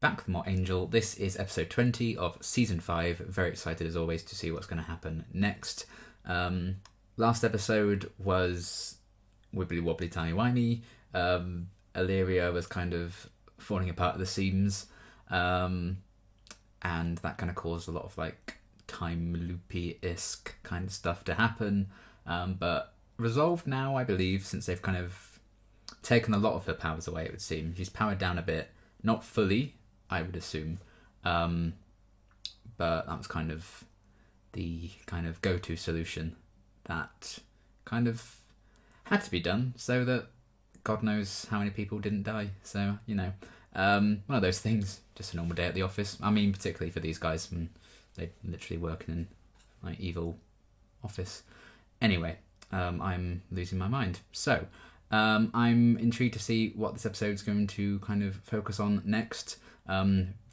Back with more Angel. This is episode 20 of season 5. Very excited as always to see what's going to happen next. Last episode was wibbly wobbly timey wimey. Illyria was kind of falling apart at the seams, and that kind of caused a lot of like time loopy-esque kind of stuff to happen, but resolved now, I believe, since they've kind of taken a lot of her powers away. It would seem she's powered down a bit, not fully, I would assume, but that was kind of the kind of go-to solution that kind of had to be done so that God knows how many people didn't die. So, you know, one of those things, just a normal day at the office. I mean, particularly for these guys, they literally working in like evil office. Anyway, I'm losing my mind. So, I'm intrigued to see what this episode's going to kind of focus on next.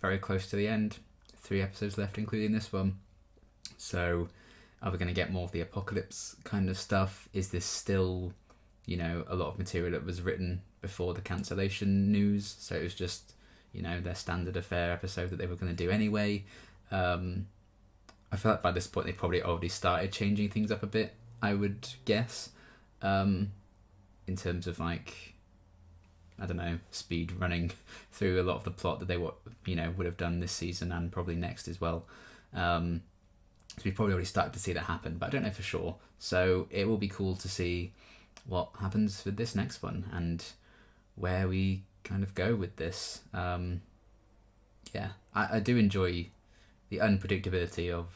Very close to the end. 3 episodes left, including this one. So, are we going to get more of the apocalypse kind of stuff? Is this still, you know, a lot of material that was written before the cancellation news? So it was just, you know, their standard affair episode that they were going to do anyway. I feel like by this point they probably already started changing things up a bit, I would guess. In terms of like, I don't know, speed running through a lot of the plot that they would have done this season and probably next as well. So we probably already started to see that happen, but I don't know for sure. So it will be cool to see what happens with this next one and where we kind of go with this. Yeah, I do enjoy the unpredictability of,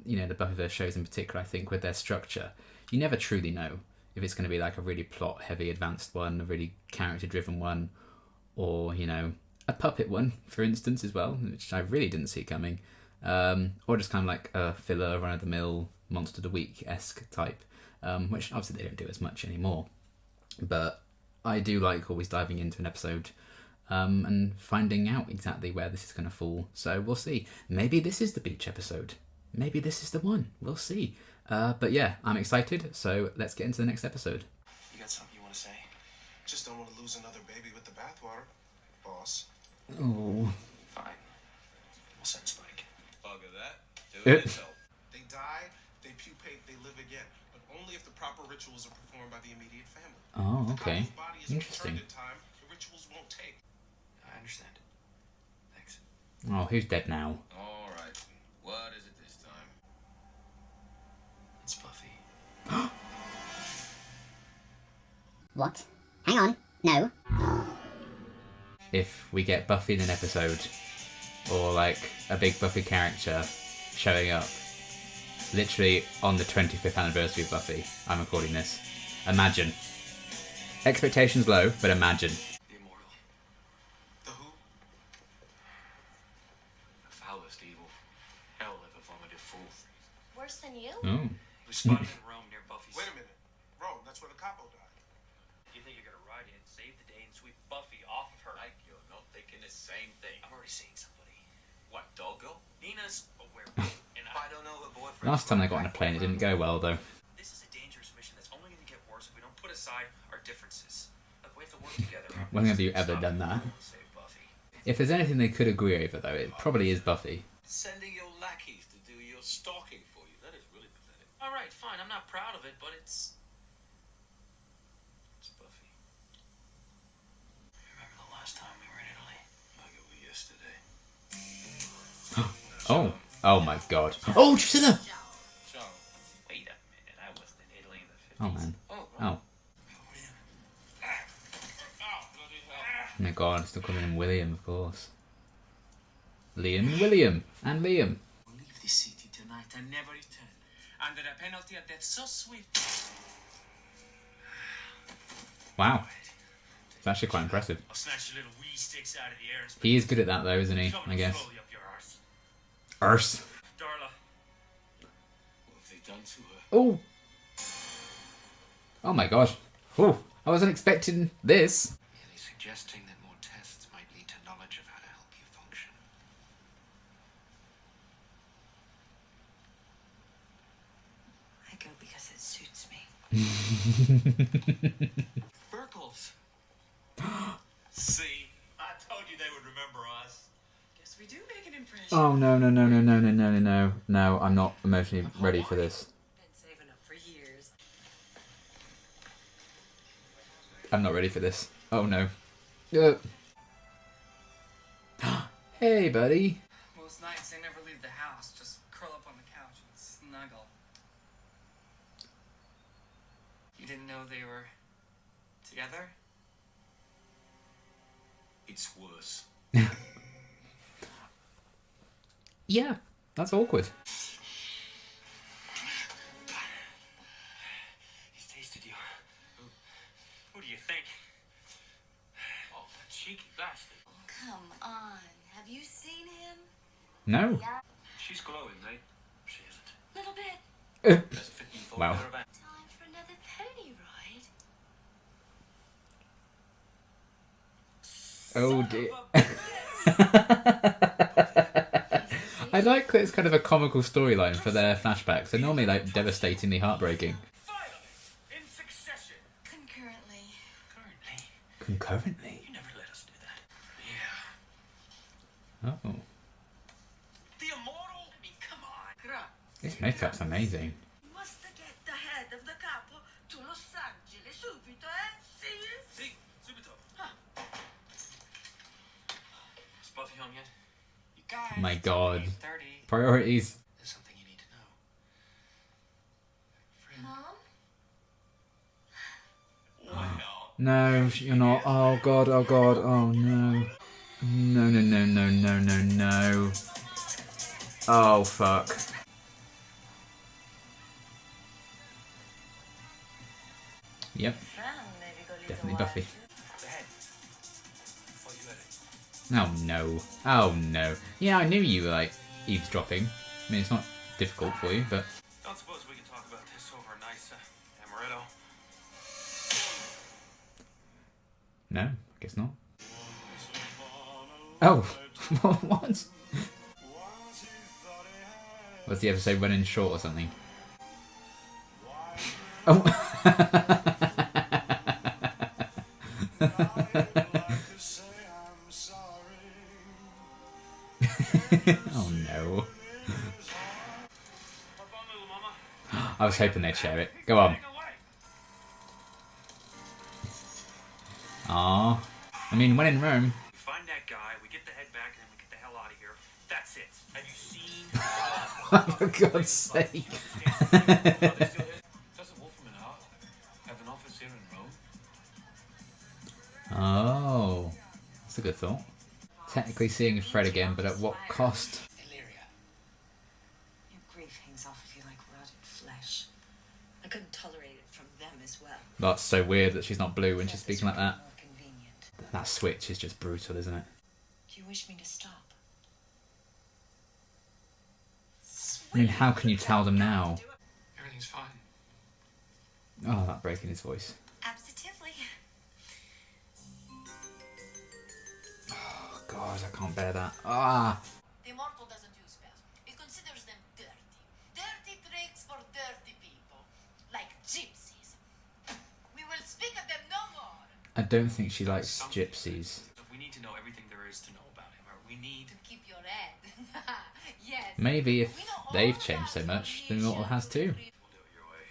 you know, the Buffyverse shows in particular. I think with their structure, you never truly know if it's going to be like a really plot heavy advanced one, a really character driven one, or, you know, a puppet one, for instance, as well, which I really didn't see coming. Or just kind of like a filler, run of the mill, monster of the week-esque type, which obviously they don't do as much anymore. But I do like always diving into an episode and finding out exactly where this is going to fall. So we'll see. Maybe this is the beach episode. Maybe this is the one. We'll see. But yeah, I'm excited. So let's get into the next episode. You got something you want to say? Just don't want to lose another baby with the bathwater, boss. Oh. Fine. We'll send Spike. Bugger that. Do it yourself. They die, they pupate, they live again. But only if the proper rituals are performed by the immediate family. Oh, okay. If the body is Interesting. returned in time, the rituals won't take. I understand. Thanks. Oh, who's dead now? All right. What is it this time? It's Buffy. What? Hang on. No. If we get Buffy in an episode, or like a big Buffy character showing up literally on the 25th anniversary of Buffy, I'm recording this. Imagine. Expectations low, but imagine. The Immortal. The who? The foulest evil. Hell ever vomited forth. Worse than you? Oh. He was spotted in Rome near Buffy's. Wait a minute. Rome, that's where the capo died. You think you're gonna ride in, save the day, and sweep Buffy off of her? Like you're not thinking the same thing. I'm already seeing somebody. What, doggo? Nina's a werewolf, and I don't know her boyfriend. Last time they got on a plane, it didn't go well though. This is a dangerous mission that's only gonna get worse if we don't put aside our differences. Look, we have to work together. When have you ever done that? Save Buffy. If there's anything they could agree over though, it probably is Buffy. Sending your lackeys to do your stalking for you. That is really pathetic. All right, fine. I'm not proud of it, but it's Buffy. Remember the last time we were in Italy? Like it was yesterday. Oh. Oh my god. Oh, Drusilla! So, Wait a minute. I wasn't in Italy in the 50s. Oh man. oh, Oh. bloody hell. Oh my god, it's still calling him William, of course. Liam, William, and Liam. We'll leave this city tonight and never return. Under the penalty of death so swift. Wow. It's actually quite impressive. I'll snatch your little wee sticks out of the air and He is good at that though, isn't he? shove I them guess. slowly up your arse. Arse. Darla, What have they done to her? Oh. Oh my gosh. Oh, I wasn't expecting this. Merely suggesting that more tests might lead to knowledge of how to help you function. I go because it suits me. Burkles. See, I told you they would remember us. So we do make an impression. Oh no no no no no no no no no no! I'm not emotionally ready for this. Been saving up for years. I'm not ready for this. Oh no. Hey buddy. Most nights they never leave the house, just curl up on the couch and snuggle. You didn't know they were together? It's worse. Yeah, that's awkward. He's tasted you. Who do you think? Oh, that cheeky bastard. Come on. Have you seen him? No. She's glowing, mate. She isn't. Little bit. There's a 15 Wow. there about. Time for another pony ride. Oh dear. I like that it's kind of a comical storyline for their flashbacks. They're normally like devastatingly heartbreaking. Finally! In succession! Concurrently. Currently. Concurrently. You never let us do that. Yeah. Oh, The Immortal? I mean, come on. this makeup's amazing. Must get the head of the capo to Los Angeles subito, eh? See? See, subito. Is Buffy home yet? You guys. My God. 30. Priorities. There's something you need to know. Mom? No, you're not. Oh god, oh god, oh no. No, no, no, no, no, no, no. Oh fuck. Yep, definitely Buffy. The head. Thought you had it. Oh no. Oh no. Yeah, I knew you were like eavesdropping. I mean, it's not difficult for you, but. Don't suppose we can talk about this over a nice amaretto. No, I guess not. Oh, what? Was the episode running short or something? Oh. Oh no. I was hoping they'd share it. Go on. Aww. I mean, when in Rome. We find that guy, we get the head back, and then we get the hell out of here. That's it. Have you seen? For God's sake. Doesn't Wolfram and Hart have an office here in Rome? Oh. That's a good thought. Technically seeing Fred again, but at what cost? Illyria. Your grief hangs off of you like rotted flesh. I couldn't tolerate it from them as well. That's so weird that she's not blue when she's speaking like that. More convenient. That switch is just brutal, isn't it? Do you wish me to stop? I mean, how can you tell them now? Everything's fine. Oh, that break in his voice. Absolutely. Oh, God, I can't bear that. Ah! The Immortal doesn't use spells. It considers them dirty. Dirty tricks for dirty people. Like gypsies. We will speak of them no more. I don't think she likes gypsies. We need to know everything there is to know about him. Or we need. To keep your head. Yes. Maybe if We know all they've about changed so much, the humiliation. Immortal has too. We'll do it your way.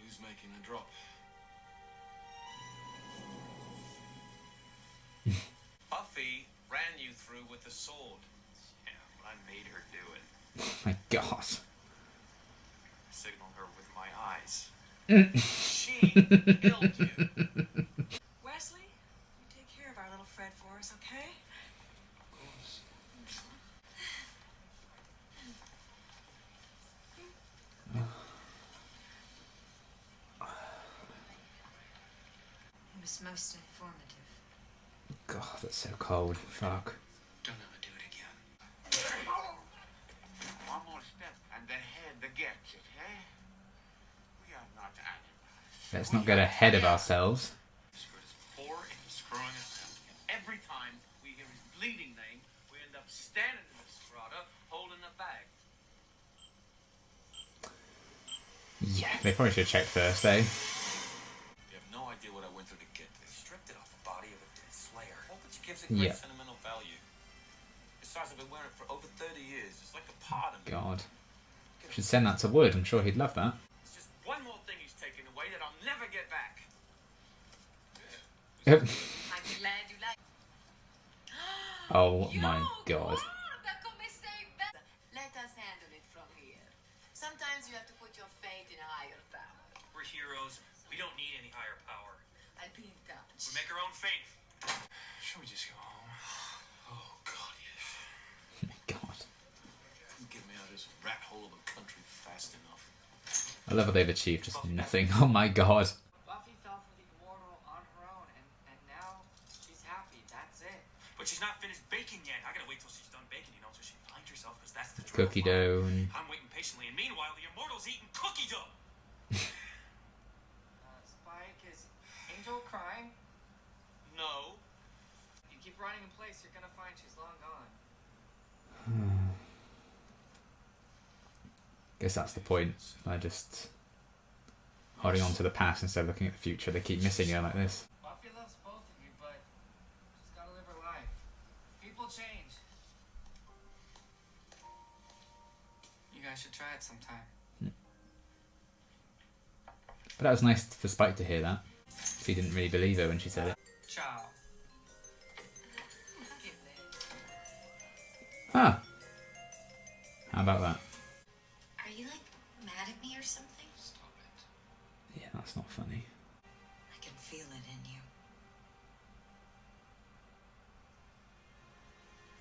Who's making the drop? Buffy ran you through with the sword. Yeah, well, I made her do it. My God. I signaled her with my eyes. She killed you. Wesley, you take care of our little Fred for us, okay? Of course. It was most informative. God, that's so cold. Fuck. Don't ever do it again. One more step and the head gets it, eh? We are not animals. Let's not get ahead of ourselves. Screwed us before and he's screwing us now. And every time we hear his bleeding name, we end up standing in the strata holding the bag. Yeah, they probably should check first, eh? You have no idea what I went through to get this. Stripped it off the body of a dead slayer. All which gives it great Yeah. sentimental value. It's Besides, I've been wearing it for over 30 years. It's like a part of me. God. Should send that to Wood. I'm sure he'd love that. It's just one more thing he's taken away that I'll never get back. I'm glad you like. Oh my God. Let us handle it from here. Sometimes you have to put your faith in a higher power. We're heroes. We don't need any higher power. I'll be in touch. We make our own fate. Should we just go home? Oh, God, yes. Oh my God. Get me out of this rat hole of a country fast enough. I love how they've achieved just nothing. Oh my God. Buffy fell for the immortal on her own, and now she's happy. That's it. But she's not finished baking yet. I gotta wait till she's done baking, so she finds herself, because that's the Cookie dough and... I'm waiting patiently, and meanwhile, the immortal's eating cookie dough. Spike, is Angel crying? No. You keep running in place, you're gonna find she's long gone. Guess that's the point. I just holding on to the past instead of looking at the future. They keep missing her like this. Buffy loves both of you, but she's gotta live her life. People change. You guys should try it sometime. But that was nice for Spike to hear that. He didn't really believe her when she said it. Ciao. Ah. How about that? Are you like mad at me or something? Stop it. Yeah, that's not funny. I can feel it in you.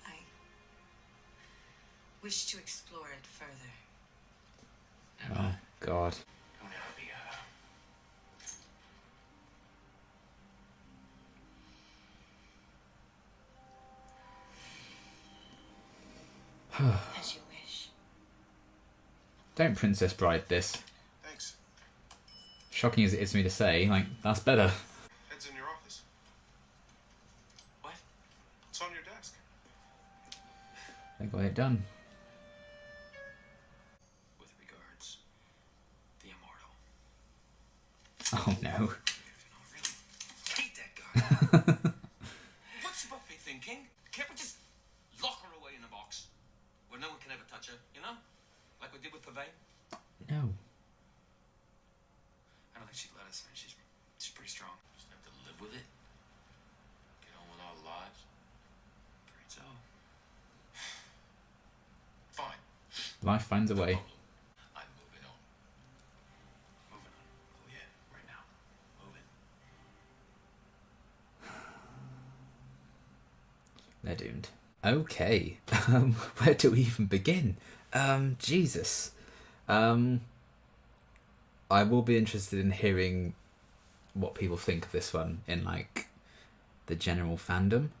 I wish to explore it further. Oh God. You'll never be As you wish. Don't Princess Bride this. Thanks. Shocking as it is for me to say, like, that's better. Head's in your office. What? It's on your desk. They got it done. With regards, the immortal. Oh no. I really hate that guy. What's Buffy thinking? Can't we just lock her away in a box where no one can ever touch her, you know? Like we did with Pavane? No. I don't think she'd let us. I mean, she's pretty strong. Just have to live with it. Get on with our lives. Afraid so. Fine. Life finds a way. I'm moving on. Moving on. Oh yeah, right now. Moving. They're doomed. Okay. Where do we even begin? Jesus. I will be interested in hearing what people think of this one in, like, the general fandom.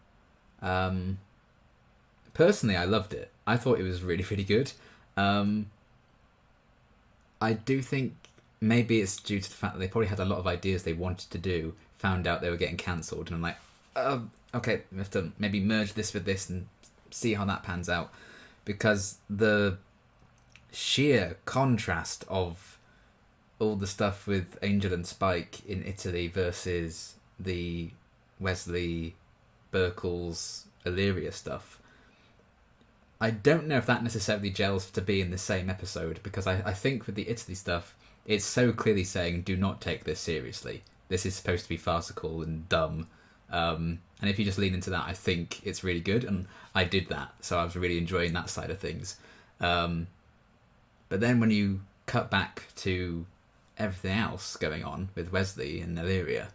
Personally, I loved it. I thought it was really, really good. I do think maybe it's due to the fact that they probably had a lot of ideas they wanted to do, found out they were getting cancelled, and I'm like, okay, we have to maybe merge this with this and see how that pans out. Because the sheer contrast of all the stuff with Angel and Spike in Italy versus the Wesley, Burkles, Illyria stuff, I don't know if that necessarily gels to be in the same episode, because I think with the Italy stuff, it's so clearly saying, do not take this seriously. This is supposed to be farcical and dumb. And if you just lean into that, I think it's really good, and I did that, so I was really enjoying that side of things. But then when you cut back to everything else going on with Wesley and Illyria,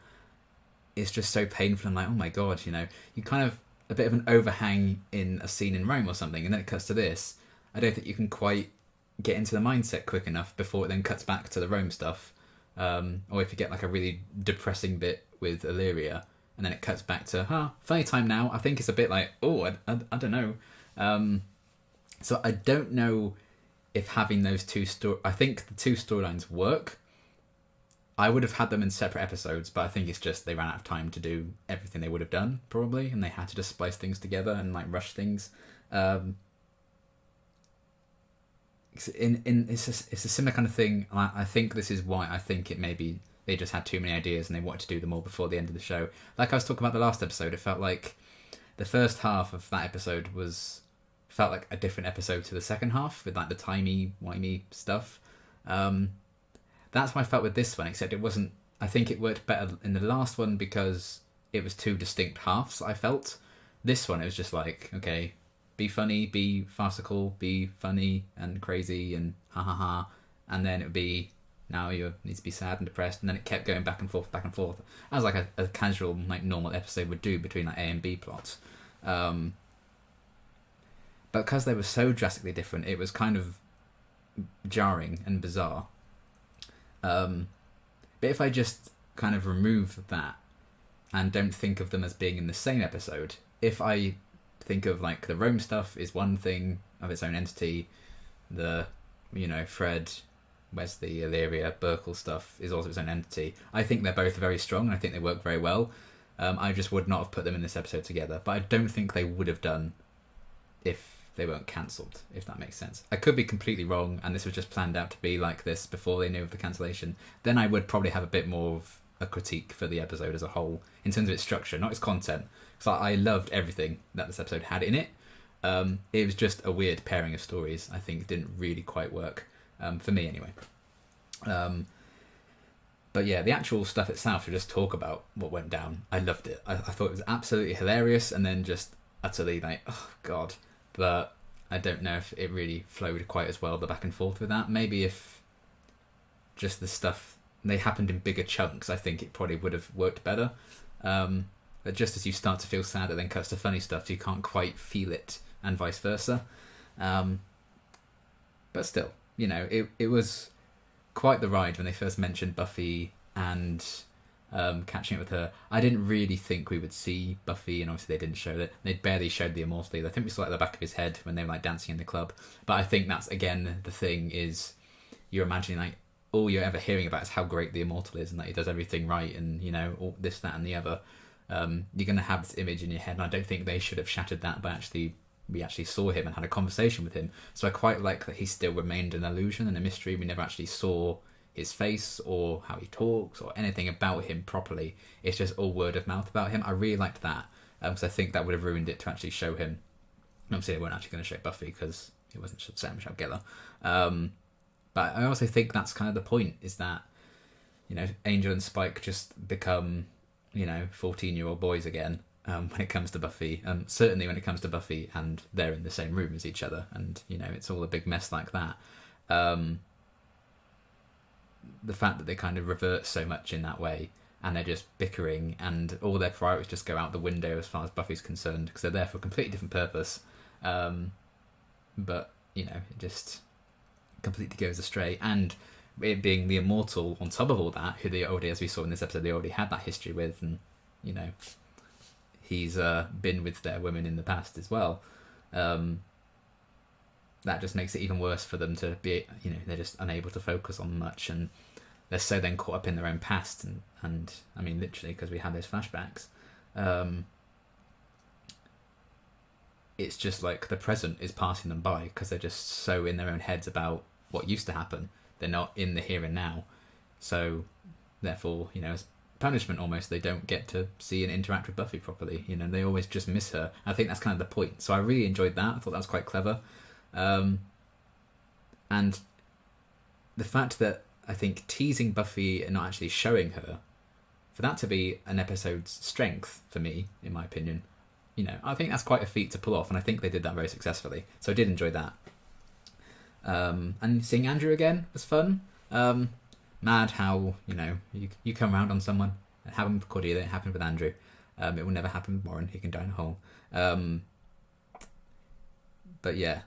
it's just so painful. I'm like, oh my God, you kind of a bit of an overhang in a scene in Rome or something, and then it cuts to this. I don't think you can quite get into the mindset quick enough before it then cuts back to the Rome stuff. Or if you get like a really depressing bit with Illyria, and then it cuts back to, funny time now. I think it's a bit like, I don't know. So I don't know if having those I think the two storylines work. I would have had them in separate episodes, but I think it's just they ran out of time to do everything they would have done, probably, and they had to just splice things together and like rush things. It's a similar kind of thing. I think this is why I think it maybe they just had too many ideas and they wanted to do them all before the end of the show. Like I was talking about the last episode, it felt like the first half of that episode was felt like a different episode to the second half with like the timey-wimey stuff. That's how I felt with this one, except it wasn't. I think it worked better in the last one because it was two distinct halves, I felt. This one, it was just like, okay, be funny, be farcical, be funny and crazy and ha ha ha. And then it would be, now you need to be sad and depressed. And then it kept going back and forth, as like a casual, like normal episode would do between like A and B plots. But because they were so drastically different, it was kind of jarring and bizarre. But if I just kind of remove that and don't think of them as being in the same episode, if I think of like the Rome stuff is one thing of its own entity, the, Fred, Wesley, Illyria, Burkle stuff is also its own entity, I think they're both very strong and I think they work very well. I just would not have put them in this episode together, but I don't think they would have done if they weren't cancelled, if that makes sense. I could be completely wrong and this was just planned out to be like this before they knew of the cancellation. Then I would probably have a bit more of a critique for the episode as a whole in terms of its structure, not its content. So I loved everything that this episode had in it. It was just a weird pairing of stories. I think didn't really quite work, for me anyway. But yeah, the actual stuff itself, to just talk about what went down, I loved it. I thought it was absolutely hilarious and then just utterly like, oh god. But I don't know if it really flowed quite as well, the back and forth with that. Maybe if just the stuff, they happened in bigger chunks, I think it probably would have worked better. But just as you start to feel sad, it then cuts to funny stuff, you can't quite feel it, and vice versa. But still, it was quite the ride when they first mentioned Buffy and catching up with her. I didn't really think we would see Buffy, and obviously they didn't show it. They barely showed the Immortal. I think we saw it at the back of his head when they were like dancing in the club. But I think that's, again, the thing is you're imagining like all you're ever hearing about is how great the Immortal is and that he does everything right and, all this, that and the other. You're going to have this image in your head, and I don't think they should have shattered that by we actually saw him and had a conversation with him. So I quite like that he still remained an illusion and a mystery. We never actually saw his face or how he talks or anything about him properly. It's just all word of mouth about him. I really liked that because I think that would have ruined it to actually show him. Obviously they weren't actually going to show Buffy because it wasn't Sarah Michelle Gellar. But I also think that's kind of the point, is that Angel and Spike just become 14-year-old boys again when it comes to Buffy. Certainly when it comes to Buffy, and they're in the same room as each other, and it's all a big mess like that. The fact that they kind of revert so much in that way, and they're just bickering, and all their priorities just go out the window as far as Buffy's concerned, because they're there for a completely different purpose. But it just completely goes astray. And it being the Immortal on top of all that, who they already, as we saw in this episode, they already had that history with, and he's been with their women in the past as well. That just makes it even worse for them to be, they're just unable to focus on much, and they're so then caught up in their own past, and I mean literally, because we had those flashbacks. It's just like the present is passing them by because they're just so in their own heads about what used to happen. They're not in the here and now. So therefore, as punishment almost, they don't get to see and interact with Buffy properly. They always just miss her. I think that's kind of the point. So I really enjoyed that. I thought that was quite clever. And the fact that I think teasing Buffy and not actually showing her, for that to be an episode's strength for me, in my opinion, I think that's quite a feat to pull off, and I think they did that very successfully. So I did enjoy that. And seeing Andrew again was fun. Mad how, you come around on someone. It happened with Cordelia, it happened with Andrew. It will never happen with Warren, he can die in a hole. But yeah.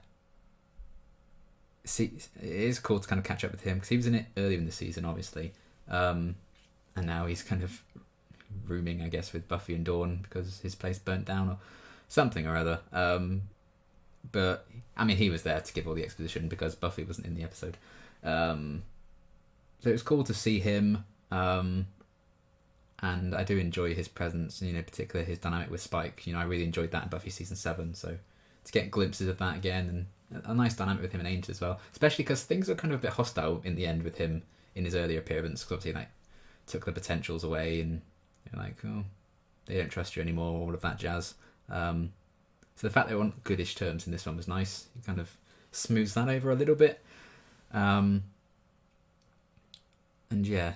See, it is cool to kind of catch up with him, because he was in it earlier in the season, obviously. And now he's kind of rooming, I guess, with Buffy and Dawn because his place burnt down or something or other. But I mean, he was there to give all the exposition because Buffy wasn't in the episode. So it was cool to see him, and I do enjoy his presence, particularly his dynamic with Spike. I really enjoyed that in Buffy season 7, so to get glimpses of that again, and a nice dynamic with him and Angel as well, especially because things were kind of a bit hostile in the end with him in his earlier appearance, because obviously took the potentials away, and you're like, oh, they don't trust you anymore, all of that jazz. So the fact they were on goodish terms in this one was nice. It kind of smooths that over a little bit. And yeah,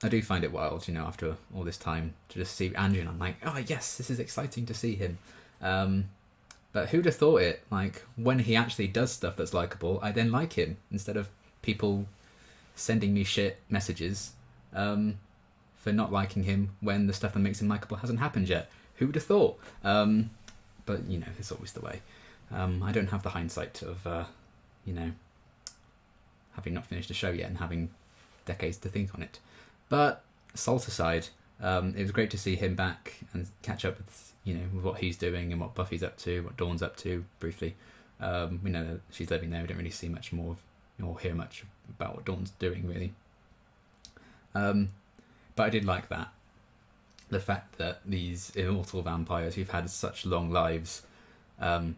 I do find it wild, after all this time, to just see Andrew, and I'm like, oh yes, this is exciting to see him. But who'd have thought it? Like, when he actually does stuff that's likable, I then like him, instead of people sending me shit messages for not liking him when the stuff that makes him likable hasn't happened yet. Who would have thought? But, it's always the way. I don't have the hindsight of, having not finished the show yet and having decades to think on it. But, salt aside, it was great to see him back and catch up with, with what he's doing and what Buffy's up to, what Dawn's up to, briefly. We know that she's living there. We don't really see much more of, or hear much about what Dawn's doing, really. But I did like that. The fact that these immortal vampires who've had such long lives can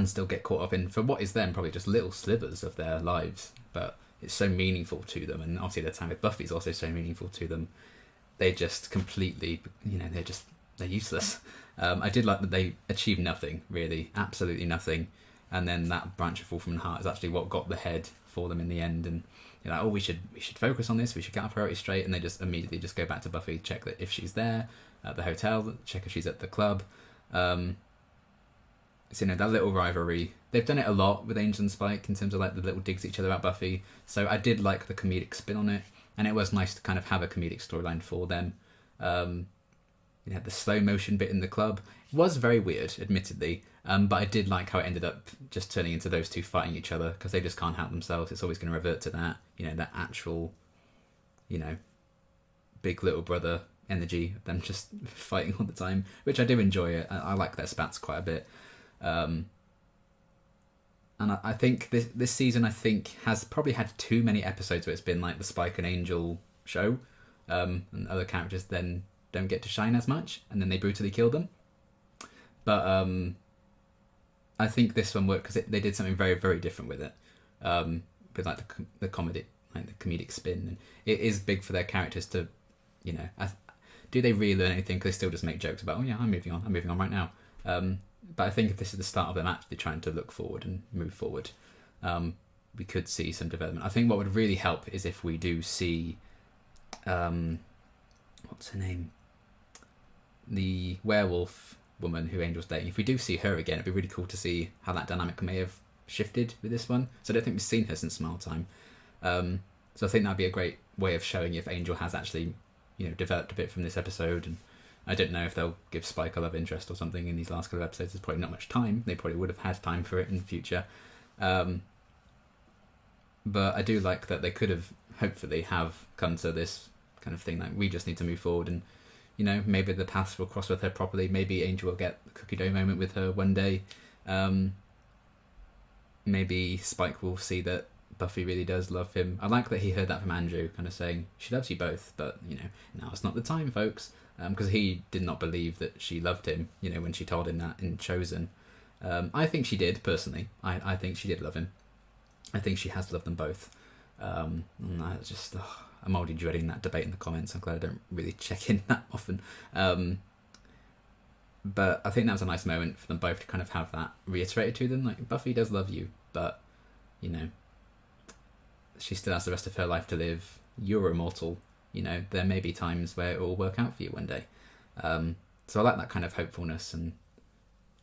still get caught up in, for what is then probably just little slivers of their lives, but it's so meaningful to them, and obviously their time with Buffy is also so meaningful to them. They just completely, they're useless. I did like that they achieved nothing, really, absolutely nothing, and then that branch of Fall from the Heart is actually what got the head for them in the end, and you're like, oh, we should focus on this, we should get our priorities straight, and they just immediately just go back to Buffy, check that if she's there at the hotel, check if she's at the club. So, that little rivalry, they've done it a lot with Angel and Spike in terms of like the little digs at each other about Buffy, so I did like the comedic spin on it, and it was nice to kind of have a comedic storyline for them. The slow motion bit in the club was very weird, admittedly, but I did like how it ended up just turning into those two fighting each other, because they just can't help themselves. It's always going to revert to that, that actual, big little brother energy, them just fighting all the time, which I do enjoy. I like their spats quite a bit. And I think this season, has probably had too many episodes where it's been like the Spike and Angel show, and other characters then don't get to shine as much, and then they brutally kill them. But I think this one worked because they did something very, very different with it, with like the comedic spin, and it is big for their characters to, do they really learn anything? Because they still just make jokes about, oh yeah, I'm moving on right now. But I think if this is the start of them actually trying to look forward and move forward, we could see some development. I think what would really help is if we do see, what's her name? The werewolf woman who Angel's dating. If we do see her again, it'd be really cool to see how that dynamic may have shifted with this one. So I don't think we've seen her since Smile Time. So I think that'd be a great way of showing if Angel has actually, developed a bit from this episode. And I don't know if they'll give Spike a love interest or something in these last couple of episodes. There's probably not much time. They probably would have had time for it in the future. But I do like that they could have hopefully have come to this kind of thing, like we just need to move forward, and maybe the paths will cross with her properly. Maybe Angel will get the cookie dough moment with her one day. Maybe Spike will see that Buffy really does love him. I like that he heard that from Andrew, kind of saying she loves you both, but now it's not the time, folks. Because he did not believe that she loved him, when she told him that in Chosen. I think she did, personally. I think she did love him. I think she has loved them both. And I'm already dreading that debate in the comments. I'm glad I don't really check in that often. But I think that was a nice moment for them both to kind of have that reiterated to them. Like, Buffy does love you, but, she still has the rest of her life to live. You're immortal. There may be times where it will work out for you one day. So I like that kind of hopefulness, and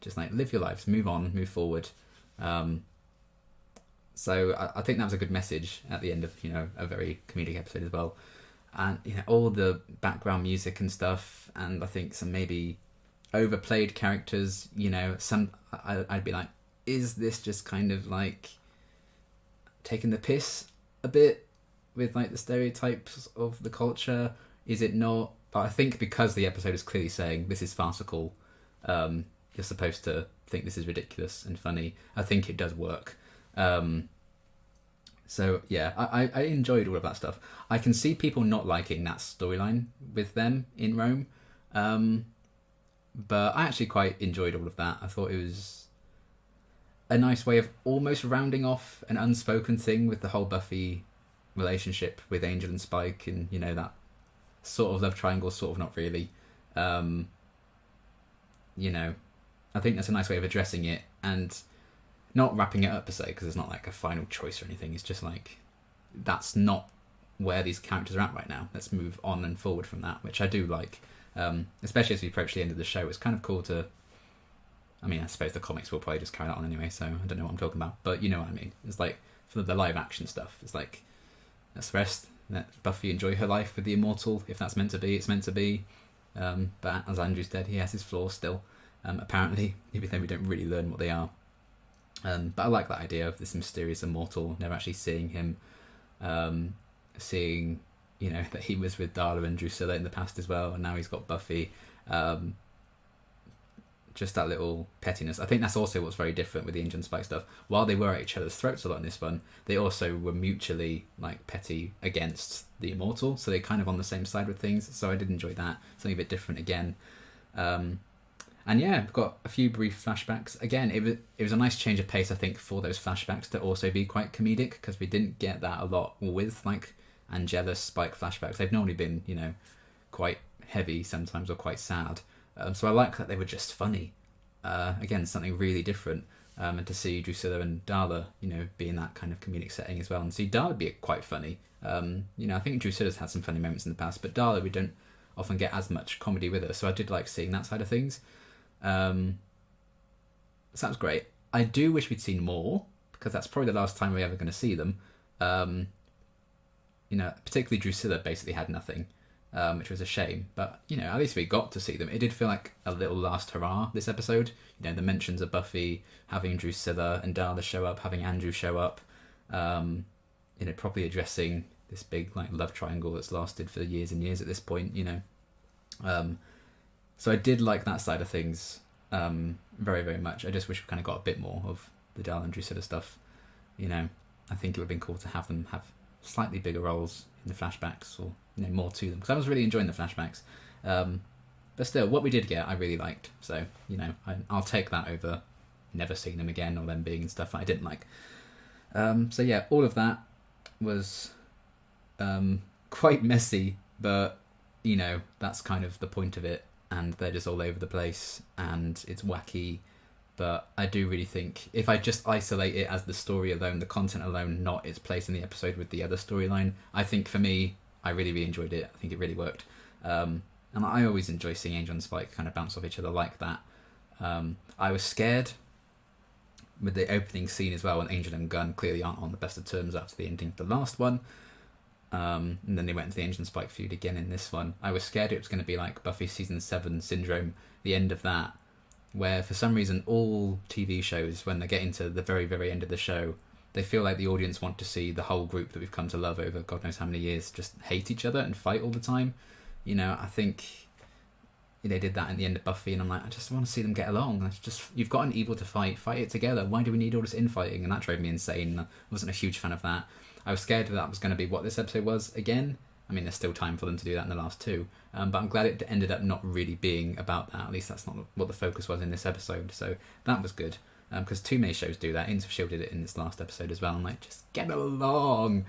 just like live your lives, move on, move forward. So I think that was a good message at the end of, a very comedic episode as well. And, all the background music and stuff, and I think some maybe overplayed characters, I'd be like, is this just kind of like taking the piss a bit with like the stereotypes of the culture? Is it not? But I think because the episode is clearly saying this is farcical, you're supposed to think this is ridiculous and funny. I think it does work. So yeah, I enjoyed all of that stuff. I can see people not liking that storyline with them in Rome, but I actually quite enjoyed all of that. I thought it was a nice way of almost rounding off an unspoken thing with the whole Buffy relationship with Angel and Spike, and that sort of love triangle, sort of not really. you know, I think that's a nice way of addressing it and not wrapping it up per se, because it's not like a final choice or anything. It's just like, that's not where these characters are at right now. Let's move on and forward from that, which I do like. Especially as we approach the end of the show, it's kind of cool to. I mean, I suppose the comics will probably just carry that on anyway, so I don't know what I'm talking about. But you know what I mean. It's like, for the live action stuff, it's like, let's rest, let Buffy enjoy her life with the Immortal. If that's meant to be, it's meant to be. But as Andrew's dead, he has his flaws still, apparently, even though we don't really learn what they are. But I like that idea of this mysterious Immortal, never actually seeing him, seeing, you know, that he was with Darla and Drusilla in the past as well, and now he's got Buffy. Just that little pettiness. I think that's also what's very different with the Angel and Spike stuff. While they were at each other's throats a lot in this one, they also were mutually like petty against the Immortal, so they're kind of on the same side with things. So I did enjoy that. Something a bit different again. And yeah, we've got a few brief flashbacks. Again, it was a nice change of pace, I think, for those flashbacks to also be quite comedic, because we didn't get that a lot with like Angela's Spike flashbacks. They've normally been, you know, quite heavy sometimes or quite sad. So I like that they were just funny. Again, something really different. And to see Drusilla and Darla, you know, be in that kind of comedic setting as well, and see Darla be quite funny. You know, I think Drusilla's had some funny moments in the past, but Darla, we don't often get as much comedy with her, so I did like seeing that side of things. So that was great. I do wish we'd seen more, because that's probably the last time we're ever going to see them. You know, particularly Drusilla basically had nothing. Which was a shame, but you know, at least we got to see them. It did feel like a little last hurrah this episode. You know, the mentions of Buffy, having Drusilla and Darla show up, having Andrew show up, you know, properly addressing this big like love triangle that's lasted for years and years at this point. You know, so I did like that side of things very, very much. I just wish we kind of got a bit more of the Darla and Drusilla stuff. You know, I think it would have been cool to have them have slightly bigger roles in the flashbacks, or you know, more to them, because I was really enjoying the flashbacks. But still, what we did get, I really liked. So you know, I'll take that over never seeing them again, or them being stuff that I didn't like. So yeah, all of that was quite messy, but you know, that's kind of the point of it. And they're just all over the place, and it's wacky. But I do really think, if I just isolate it as the story alone, the content alone, not its place in the episode with the other storyline, I think for me, I really, really enjoyed it. I think it really worked. And I always enjoy seeing Angel and Spike kind of bounce off each other like that. I was scared with the opening scene as well, when Angel and Gunn clearly aren't on the best of terms after the ending of the last one. And then they went into the Angel and Spike feud again in this one. I was scared it was going to be like Buffy Season 7 syndrome, the end of that, where for some reason all TV shows, when they get into the very, very end of the show, they feel like the audience want to see the whole group that we've come to love over God knows how many years just hate each other and fight all the time. You know, I think they did that in the end of Buffy, and I'm like, I just want to see them get along. It's just, you've got an evil to fight it together. Why do we need all this infighting? And that drove me insane. I wasn't a huge fan of that. I was scared that was going to be what this episode was again. I mean, there's still time for them to do that in the last two, but I'm glad it ended up not really being about that. At least that's not what the focus was in this episode, so that was good. Because too many shows do that. Agents of S.H.I.E.L.D. did it in this last episode as well. I'm like, just get along.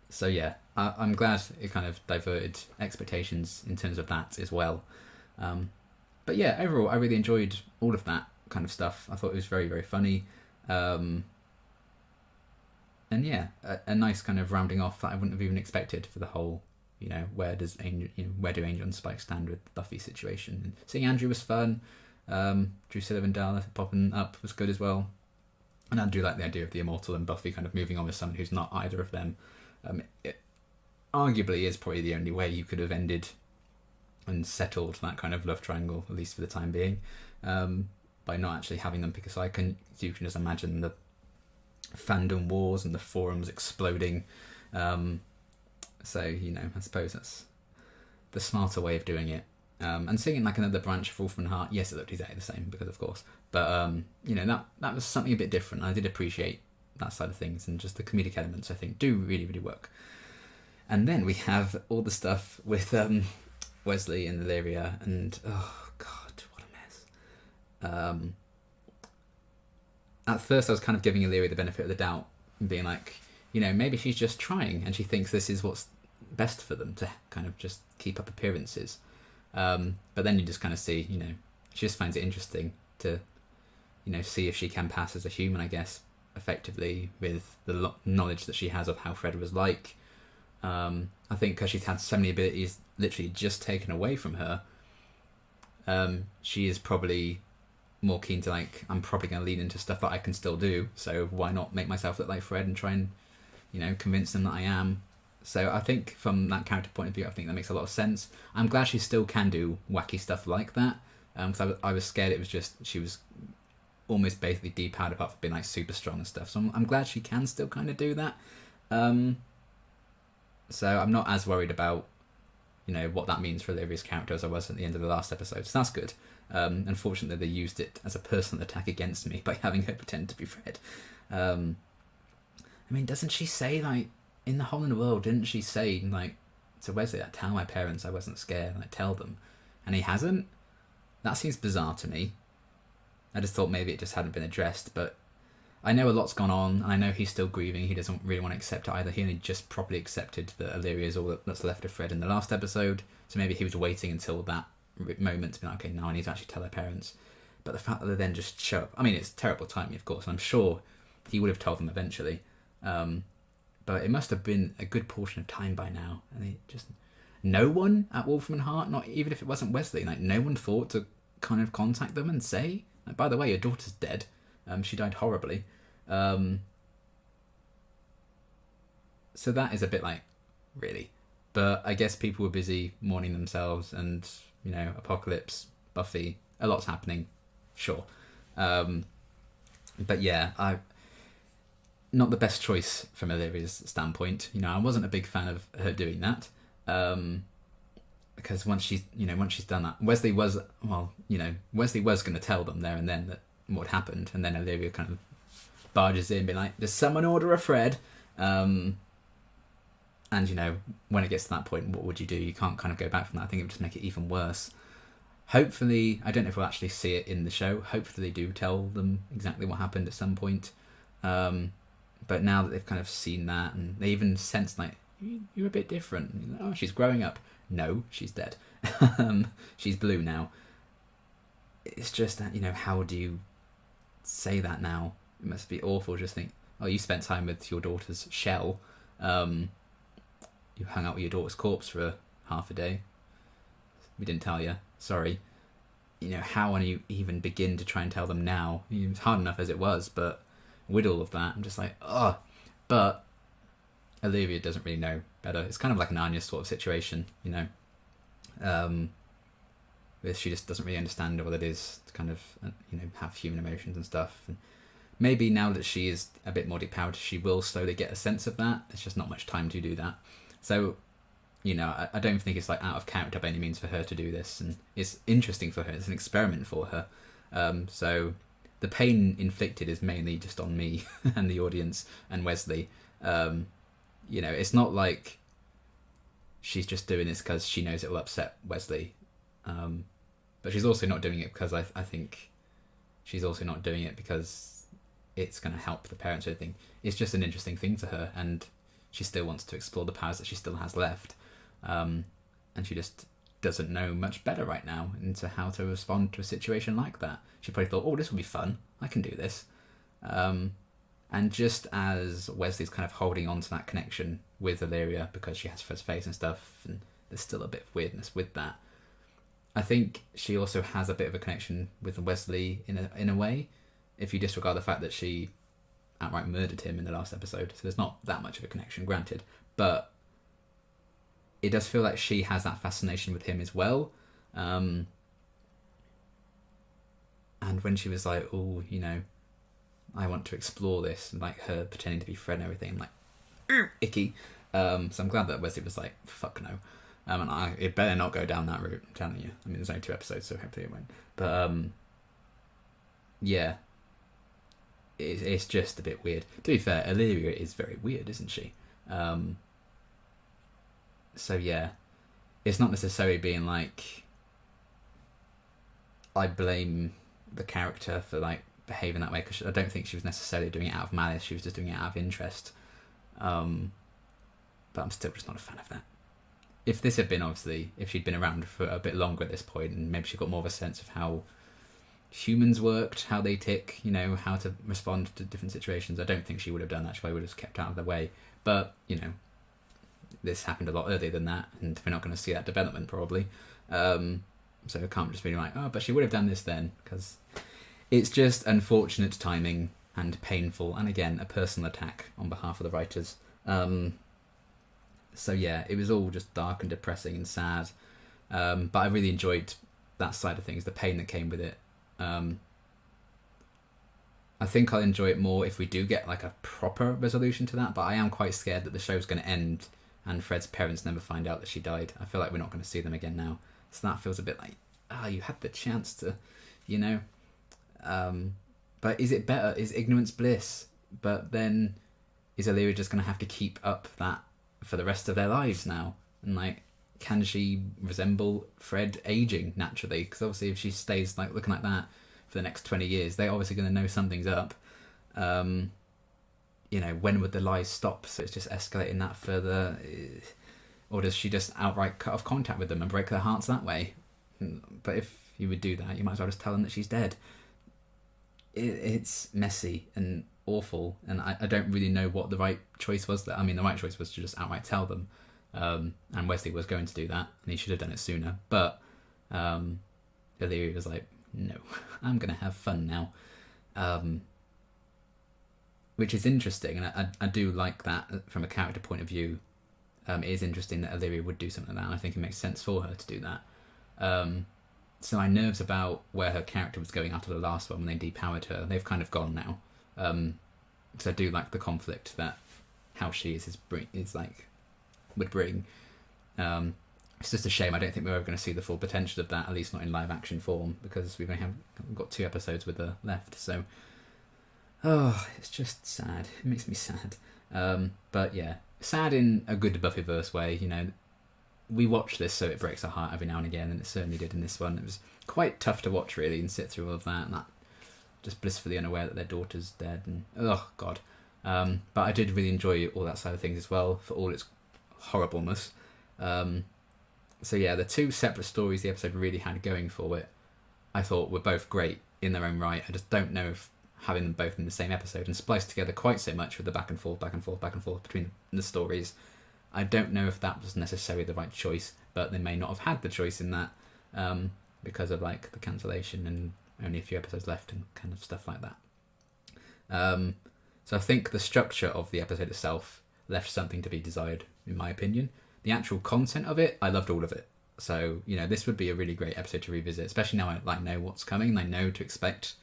So yeah, I'm glad it kind of diverted expectations in terms of that as well. But yeah, overall, I really enjoyed all of that kind of stuff. I thought it was very, very funny. And yeah, a nice kind of rounding off that I wouldn't have even expected for the whole, you know, where do Angel and Spike stand with the Buffy situation. And seeing Andrew was fun. Drusilla and Darla popping up was good as well. And I do like the idea of the Immortal and Buffy kind of moving on with someone who's not either of them. It arguably is probably the only way you could have ended and settled that kind of love triangle, at least for the time being, by not actually having them pick a side. You can just imagine the fandom wars and the forums exploding. So, you know, I suppose that's the smarter way of doing it. And seeing like another branch of Wolf and Hart, yes, it looked exactly the same, because of course. But, you know, that was something a bit different. I did appreciate that side of things, and just the comedic elements, I think, do really, really work. And then we have all the stuff with Wesley and Illyria, and, oh, God, what a mess. At first I was kind of giving Illyria the benefit of the doubt and being like, you know, maybe she's just trying and she thinks this is what's best for them, to kind of just keep up appearances. But then you just kind of see, she just finds it interesting to, see if she can pass as a human, I guess, effectively with the knowledge that she has of how Fred was like. I think because she's had so many abilities literally just taken away from her, she is probably more keen to, like, I'm probably going to lean into stuff that I can still do, so why not make myself look like Fred and try and, convince them that I am. So I think from that character point of view, I think that makes a lot of sense. I'm glad she still can do wacky stuff like that, because I was scared it was just, she was almost basically depowered apart from being like super strong and stuff. So I'm glad she can still kind of do that. So I'm not as worried about, what that means for Illyria's character as I was at the end of the last episode. So that's good. Unfortunately, they used it as a personal attack against me by having her pretend to be Fred. Doesn't she say, like, in The Hole in the World, didn't she say, like, to Wesley, like, tell my parents I wasn't scared, like, tell them. And he hasn't? That seems bizarre to me. I just thought maybe it just hadn't been addressed, but I know a lot's gone on, and I know he's still grieving. He doesn't really want to accept it either. He only just properly accepted that Illyria is all that's left of Fred in the last episode, so maybe he was waiting until that moment to be like, okay, now I need to actually tell her parents. But the fact that they then just show up, it's terrible timing, of course, and I'm sure he would have told them eventually, but it must have been a good portion of time by now, and they just, no one at Wolfram and Hart, not even if it wasn't Wesley, like, no one thought to kind of contact them and say, like, by the way, your daughter's dead. She died horribly. So that is a bit like, really. But I guess people were busy mourning themselves and, Apocalypse, Buffy, a lot's happening, sure. But yeah, not the best choice from Illyria's standpoint. I wasn't a big fan of her doing that. Because once she's done that, Wesley was going to tell them there and then that what happened, and then Illyria kind of barges in, being like, "Does someone order a Fred?" And when it gets to that point, what would you do? You can't kind of go back from that. I think it would just make it even worse. Hopefully, I don't know if we'll actually see it in the show. Hopefully, they do tell them exactly what happened at some point. But now that they've kind of seen that, and they even sense like, you're a bit different. Oh, she's growing up. No, she's dead. She's blue now. It's just that, how do you say that now? It must be awful. Just think, oh, you spent time with your daughter's shell. You hung out with your daughter's corpse for half a day. We didn't tell you. Sorry. How do you even begin to try and tell them now? It's hard enough as it was, but with all of that, I'm just like, oh. But Illyria doesn't really know better. It's kind of like an Anya sort of situation, she just doesn't really understand what it is to kind of, have human emotions and stuff. And maybe now that she is a bit more depowered, she will slowly get a sense of that. There's just not much time to do that. So, I don't think it's like out of character by any means for her to do this, and it's interesting for her. It's an experiment for her. So the pain inflicted is mainly just on me and the audience and Wesley. It's not like she's just doing this because she knows it will upset Wesley. But she's also not doing it because I think she's also not doing it because it's going to help the parents or anything. It's just an interesting thing to her, and she still wants to explore the powers that she still has left. And she just doesn't know much better right now into how to respond to a situation like that. She probably thought, oh, this will be fun. I can do this. And just as Wesley's kind of holding on to that connection with Illyria because she has Fred's face and stuff, and there's still a bit of weirdness with that, I think she also has a bit of a connection with Wesley in a way, if you disregard the fact that she outright murdered him in the last episode. So there's not that much of a connection, granted. But it does feel like she has that fascination with him as well. And when she was like, oh, I want to explore this, and like her pretending to be Fred and everything, I'm like, icky. So I'm glad that Wesley was like, fuck no. And it better not go down that route, I'm telling you. There's only 2 episodes, so hopefully it won't. But, yeah. It's just a bit weird. To be fair, Illyria is very weird, isn't she? So, yeah. It's not necessarily being like, I blame the character for, like, behaving that way, because I don't think she was necessarily doing it out of malice. She was just doing it out of interest. But I'm still just not a fan of that. if this had been, obviously, if she'd been around for a bit longer at this point, and maybe she got more of a sense of how humans worked, how they tick, you know, how to respond to different situations, I don't think she would have done that. She probably would have kept out of the way. But, you know, this happened a lot earlier than that, and we're not going to see that development probably. So it can't just be like, oh, but she would have done this then, because it's just unfortunate timing and painful, and again, a personal attack on behalf of the writers. So yeah, it was all just dark and depressing and sad, but I really enjoyed that side of things, the pain that came with it. I think I'll enjoy it more if we do get like a proper resolution to that, but I am quite scared that the show's going to end and Fred's parents never find out that she died. I feel like we're not going to see them again now. So that feels a bit like, you had the chance to, you know. But is it better? Is ignorance bliss? But then is Illyria just going to have to keep up that for the rest of their lives now? And like, can she resemble Fred aging naturally? Because obviously if she stays like looking like that for the next 20 years, they're obviously going to know something's up. You know, when would the lies stop? So it's just escalating that further. Or does she just outright cut off contact with them and break their hearts that way? But if you would do that, you might as well just tell them that she's dead. It's messy and awful, and I don't really know what the right choice was. I mean, the right choice was to just outright tell them, and Wesley was going to do that, and he should have done it sooner. But Illyria was like, no, I'm going to have fun now. Which is interesting, and I do like that from a character point of view. It is interesting that Illyria would do something like that, and I think it makes sense for her to do that. So my nerves about where her character was going after the last one when they depowered her, they've kind of gone now. Because I do like the conflict that how she is like would bring. It's just a shame. I don't think we're ever going to see the full potential of that, at least not in live action form, because we've got 2 episodes with her left. So, it's just sad. It makes me sad. But yeah, sad in a good Buffyverse way. You know, we watch this so it breaks our heart every now and again, and it certainly did in this one. It was quite tough to watch, really, and sit through all of that, and that just blissfully unaware that their daughter's dead, and oh god. But I did really enjoy all that side of things as well, for all its horribleness. So yeah, the 2 separate stories the episode really had going for it, I thought were both great in their own right. I just don't know if having them both in the same episode and spliced together quite so much with the back and forth between the stories, I don't know if that was necessarily the right choice, but they may not have had the choice in that, because of like the cancellation and only a few episodes left and kind of stuff like that. So I think the structure of the episode itself left something to be desired, in my opinion. The actual content of it, I loved all of it. So, you know, this would be a really great episode to revisit, especially now I know what's coming and I know to expect,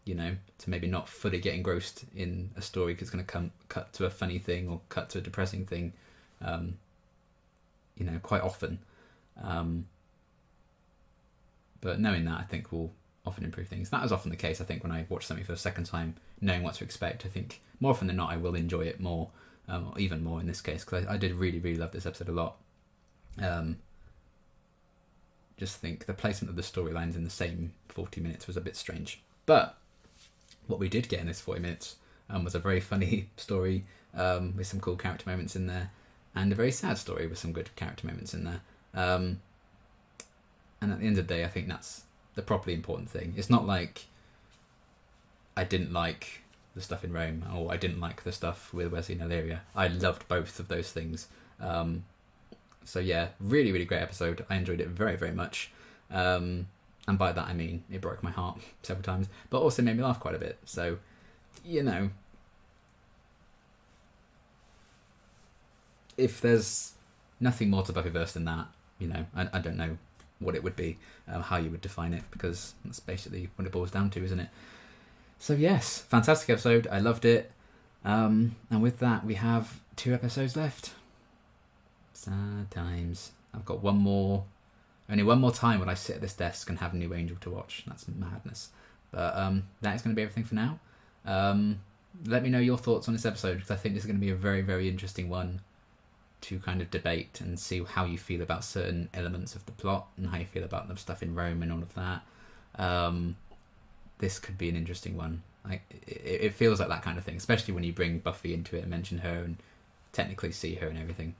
you know, to maybe not fully get engrossed in a story because it's going to cut to a funny thing or cut to a depressing thing, you know, quite often. But knowing that, I think will often improve things. That was often the case, I think, when I watch something for the second time, knowing what to expect. I think more often than not I will enjoy it more, or even more in this case, because I did really, really love this episode a lot. Just think the placement of the storylines in the same 40 minutes was a bit strange. But what we did get in this 40 minutes was a very funny story with some cool character moments in there, and a very sad story with some good character moments in there. And at the end of the day, I think that's the properly important thing. It's not like I didn't like the stuff in Rome, or I didn't like the stuff with Wesley and Illyria. I loved both of those things. So yeah, really, really great episode. I enjoyed it very, very much. And by that I mean it broke my heart several times, but also made me laugh quite a bit. So, you know, if there's nothing more to Buffyverse than that, you know, I don't know what it would be, how you would define it, because that's basically what it boils down to, isn't it? So yes, fantastic episode. I loved it. And with that, we have 2 episodes left. Sad times. I've got only one more time when I sit at this desk and have New Angel to watch. That's madness. But that is going to be everything for now. Let me know your thoughts on this episode, because I think this is going to be a very, very interesting one to kind of debate and see how you feel about certain elements of the plot and how you feel about the stuff in Rome and all of that. This could be an interesting one. Like, it feels like that kind of thing, especially when you bring Buffy into it and mention her and technically see her and everything.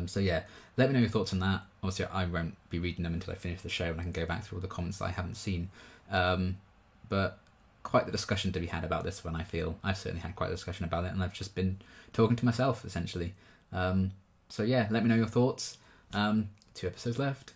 So yeah, let me know your thoughts on that. Obviously, I won't be reading them until I finish the show and I can go back through all the comments that I haven't seen. But quite the discussion to be had about this one, I feel. I've certainly had quite a discussion about it, and I've just been talking to myself, essentially. So yeah, let me know your thoughts. 2 episodes left.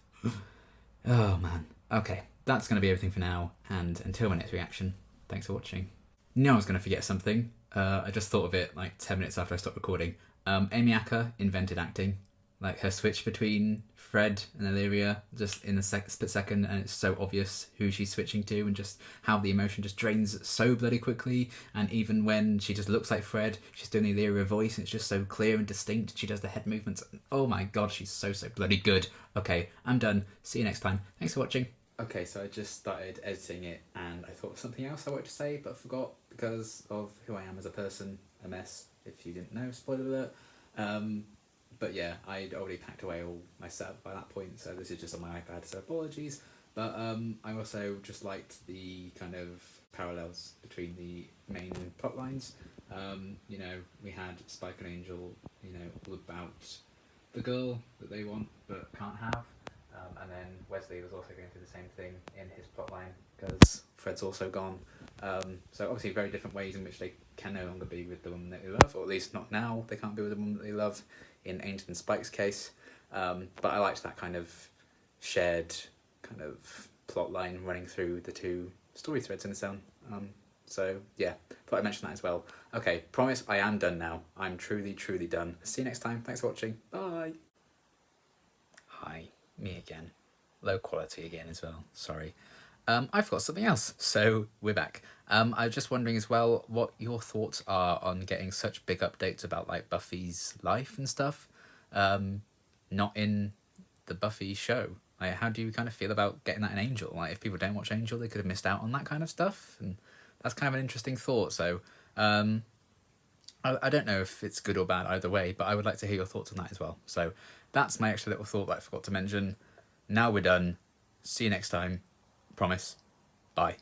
Oh man. Okay, that's going to be everything for now, and until my next reaction, thanks for watching. I was going to forget something. I just thought of it like 10 minutes after I stopped recording. Amy Acker invented acting. Like her switch between Fred and Illyria just in a split second, and it's so obvious who she's switching to and just how the emotion just drains so bloody quickly. And even when she just looks like Fred, she's doing the Illyria voice and it's just so clear and distinct. She does the head movements. Oh my god, she's so bloody good. Okay, I'm done. See you next time. Thanks for watching. Okay, so I just started editing it and I thought of something else I wanted to say but forgot because of who I am as a person. A mess, if you didn't know, spoiler alert. But yeah, I'd already packed away all my setup by that point, so this is just on my iPad, so apologies. But I also just liked the kind of parallels between the main plot lines. You know, we had Spike and Angel, you know, all about the girl that they want but can't have. And then Wesley was also going through the same thing in his plotline because Fred's also gone. So obviously very different ways in which they can no longer be with the woman that they love, or at least not now. They can't be with the woman that they love in Angel and Spike's case. But I liked that kind of shared kind of plot line running through the 2 story threads in the film. So yeah, thought I'd mention that as well. Okay, promise I am done now. I'm truly done. See you next time. Thanks for watching. Bye. Hi, me again. Low quality again as well. Sorry. I've got something else. So we're back. I was just wondering as well what your thoughts are on getting such big updates about like Buffy's life and stuff, not in the Buffy show. Like, how do you kind of feel about getting that in Angel? Like, if people don't watch Angel, they could have missed out on that kind of stuff, and that's kind of an interesting thought. So, I don't know if it's good or bad either way, but I would like to hear your thoughts on that as well. So that's my extra little thought that I forgot to mention. Now we're done. See you next time. Promise. Bye.